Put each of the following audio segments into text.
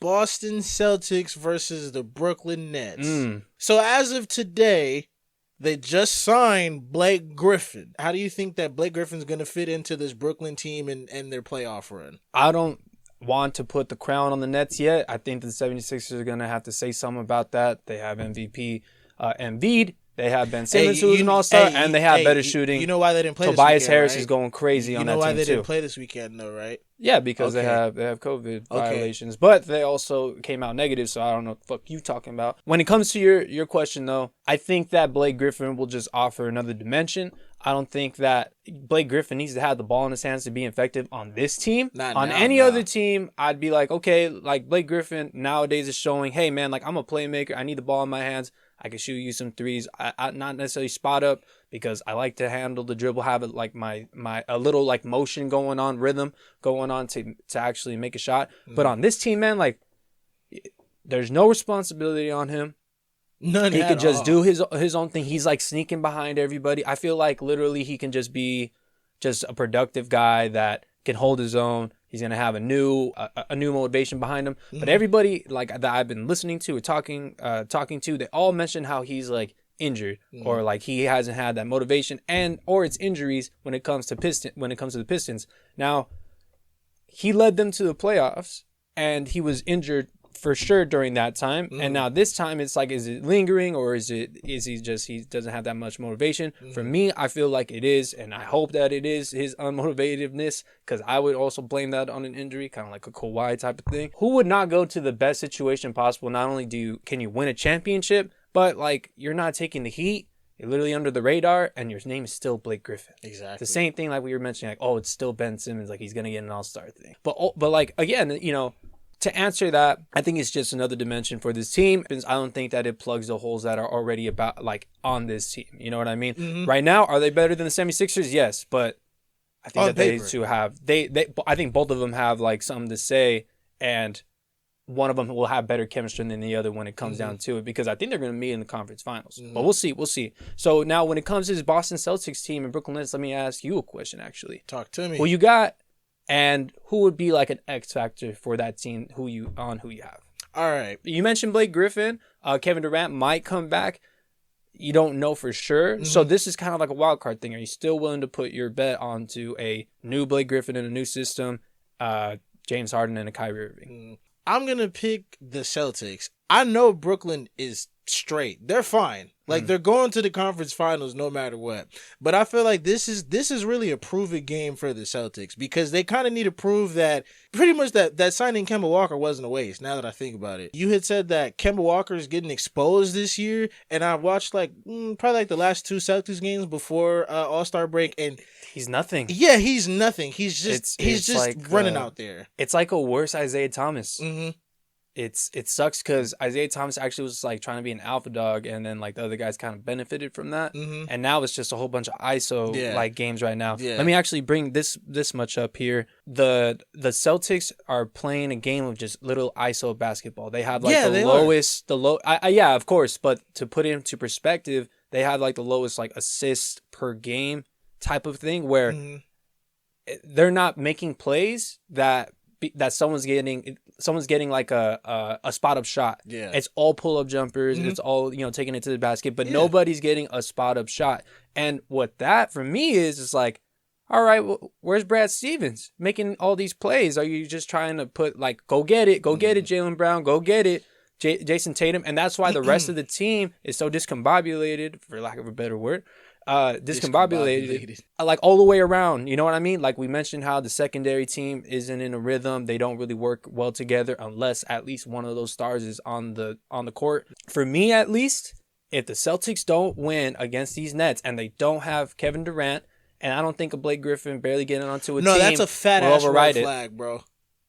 Boston Celtics versus the Brooklyn Nets. So as of today, they just signed Blake Griffin. How do you think that Blake Griffin's going to fit into this Brooklyn team and their playoff run? I don't want to put the crown on the Nets yet. I think the 76ers are going to have to say something about that. They have MVP Embiid. They have Ben Simmons, who's an all-star, and they have better shooting. You know why they didn't play Tobias this weekend, Harris right? is going crazy on that team, too. You know why they didn't play this weekend, though, right? Yeah, because they have COVID violations. But they also came out negative, so I don't know what the fuck you talking about. When it comes to your question, though, I think that Blake Griffin will just offer another dimension. I don't think that Blake Griffin needs to have the ball in his hands to be effective on this team. On any other team, I'd be like, okay, like Blake Griffin nowadays is showing, hey, man, like I'm a playmaker. I need the ball in my hands. I can shoot you some threes. I not necessarily spot up because I like to handle the dribble, have it like my a little like motion going on, rhythm going on to actually make a shot. But on this team, man, like there's no responsibility on him. None. He could just do his own thing. He's like sneaking behind everybody. I feel like literally he can just be just a productive guy that can hold his own. He's gonna have a new motivation behind him. But everybody like that I've been listening to or talking to, they all mention how he's like injured or like he hasn't had that motivation or it's injuries when it comes to the Pistons. Now, he led them to the playoffs and he was injured for sure during that time. And now this time it's like, is it lingering or is he doesn't have that much motivation? For me, I feel like it is, and I hope that it is his unmotivativeness, because I would also blame that on an injury, kind of like a Kawhi type of thing. Who would not go to the best situation possible? Not only can you win a championship, but like you're not taking the heat. You're literally under the radar, and your name is still Blake Griffin. Exactly. The same thing like we were mentioning, like, oh, it's still Ben Simmons, like he's gonna get an all-star thing. But like again, you know, to answer that, I think it's just another dimension for this team. I don't think that it plugs the holes that are already about like on this team. You know what I mean? Right now, are they better than the 76ers? Yes, but I think I think both of them have like something to say, and one of them will have better chemistry than the other when it comes down to it, because I think they're going to meet in the conference finals. But we'll see. So now when it comes to this Boston Celtics team and Brooklyn Nets, let me ask you a question actually. Talk to me. Who you got? And who would be like an X factor for that team? Who you have? All right. You mentioned Blake Griffin. Kevin Durant might come back. You don't know for sure. So this is kind of like a wild card thing. Are you still willing to put your bet onto a new Blake Griffin in a new system, James Harden and a Kyrie Irving? I'm going to pick the Celtics. I know Brooklyn is straight. They're fine. Like they're going to the conference finals no matter what. But I feel like this is really a prove-it game for the Celtics, because they kind of need to prove that pretty much that signing Kemba Walker wasn't a waste, now that I think about it. You had said that Kemba Walker is getting exposed this year, and I watched like probably like the last two Celtics games before All-Star break, and he's nothing. Yeah, he's nothing. He's just like, running out there. It's like a worse Isaiah Thomas. It sucks because Isaiah Thomas actually was like trying to be an alpha dog, and then like the other guys kind of benefited from that. And now it's just a whole bunch of ISO like games right now. Let me actually bring this much up here. The Celtics are playing a game of just little ISO basketball. They have like yeah, of course, but to put it into perspective, they have like the lowest like assists per game type of thing, where they're not making plays that someone's getting like a spot up shot. Yeah. It's all pull up jumpers. It's all, taking it to the basket, but nobody's getting a spot up shot. And what that for me is like, all right, well, where's Brad Stevens making all these plays? Are you just trying to put like, go get it, Jaylen Brown, go get it, Jason Tatum? And that's why the rest of the team is so discombobulated, for lack of a better word. Discombobulated, like all the way around. You know what I mean? Like we mentioned how the secondary team isn't in a rhythm. They don't really work well together unless at least one of those stars is on the court. For me, at least, if the Celtics don't win against these Nets and they don't have Kevin Durant, and I don't think of Blake Griffin barely getting onto a team. No, that's a fat ass red flag, bro.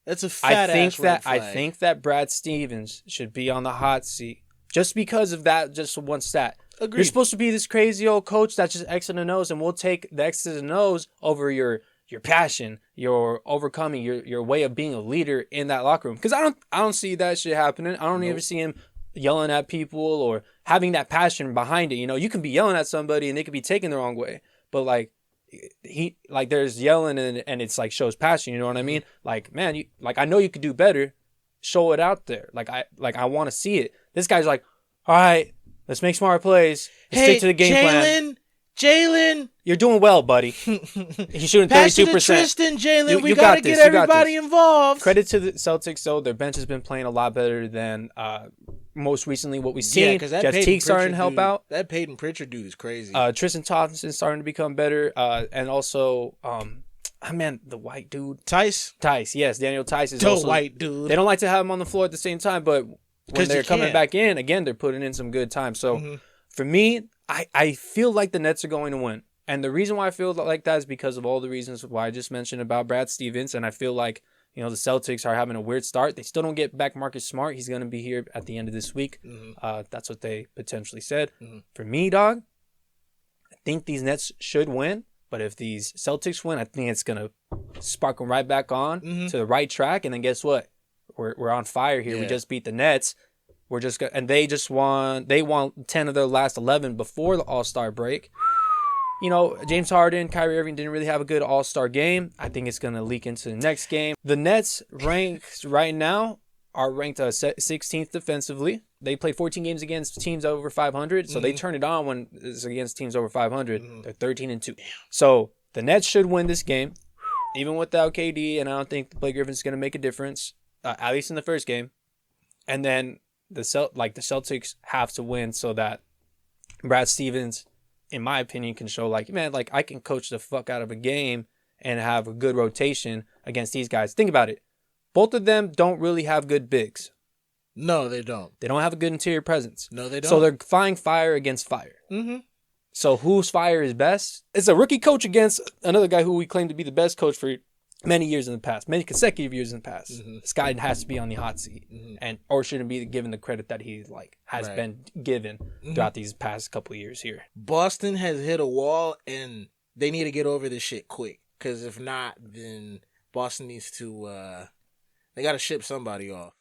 That's a fat ass red flag. I think that Brad Stevens should be on the hot seat just because of that, just one stat. Agreed. You're supposed to be this crazy old coach that's just X and O's, and we'll take the X's and O's over your passion, your overcoming, your way of being a leader in that locker room. Because I don't see that shit happening. I don't ever see him yelling at people or having that passion behind it. You can be yelling at somebody and they could be taken the wrong way, but like there's yelling and it's like shows passion. You know what I mean? Like, man, I know you could do better. show it out there. I want to see it. This guy's like, all right, let's make smart plays. Let's stick to the game plan. Jalen, you're doing well, buddy. He's shooting 32%. Pass it to Tristan, Jalen. We got to get everybody involved. Credit to the Celtics, though. Their bench has been playing a lot better than most recently what we've seen. Jeff Teague starting to help out. That Peyton Pritchard dude is crazy. Tristan Thompson starting to become better. And also, the white dude. Tice, yes. Daniel Tice is the also. White dude. They don't like to have him on the floor at the same time, but when they're coming back in, again, they're putting in some good time. So, for me, I feel like the Nets are going to win. And the reason why I feel like that is because of all the reasons why I just mentioned about Brad Stevens. And I feel like, the Celtics are having a weird start. They still don't get back Marcus Smart. He's going to be here at the end of this week. That's what they potentially said. For me, dog, I think these Nets should win. But if these Celtics win, I think it's going to spark them right back on to the right track. And then guess what? We're on fire here. Yeah. We just beat the Nets. We're just and they just won. They won 10 of their last 11 before the All-Star break. James Harden, Kyrie Irving didn't really have a good All-Star game. I think it's going to leak into the next game. The Nets ranked right now are ranked 16th defensively. They play 14 games against teams over 500, so they turn it on when it's against teams over 500. They're 13-2. So the Nets should win this game, even without KD, and I don't think Blake Griffin's going to make a difference, at least in the first game. And then the Celtics have to win so that Brad Stevens, in my opinion, can show I can coach the fuck out of a game and have a good rotation against these guys. Think about it. Both of them don't really have good bigs. No, they don't. They don't have a good interior presence. No, they don't. So they're flying fire against fire. So whose fire is best? It's a rookie coach against another guy who we claim to be the best coach for many years in the past, many consecutive years in the past. This guy has to be on the hot seat, or shouldn't be given the credit that he has been given throughout these past couple of years here. Boston has hit a wall, and they need to get over this shit quick. Because if not, then Boston needs to. They got to ship somebody off.